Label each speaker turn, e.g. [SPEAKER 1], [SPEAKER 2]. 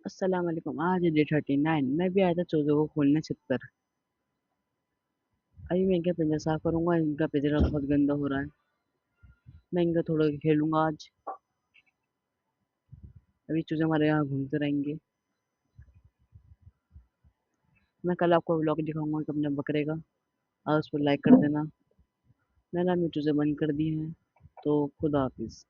[SPEAKER 1] अस्सलाम वालेकुम। आज है डे 39। मैं भी आया था चूजों को खोलने छत पर। अभी मैं इनका पिंजरा साफ करूंगा। इनका पिंजरा बहुत गंदा हो रहा है। मैं इनका थोड़ा खेलूंगा आज। अभी चूजे हमारे यहाँ घूमते रहेंगे। मैं कल आपको व्लॉग दिखाऊंगा कि अपने बकरे का। और उस पर लाइक कर देना। मैंने अभी चूजे बंद कर दिए हैं। तो खुदा हाफिज।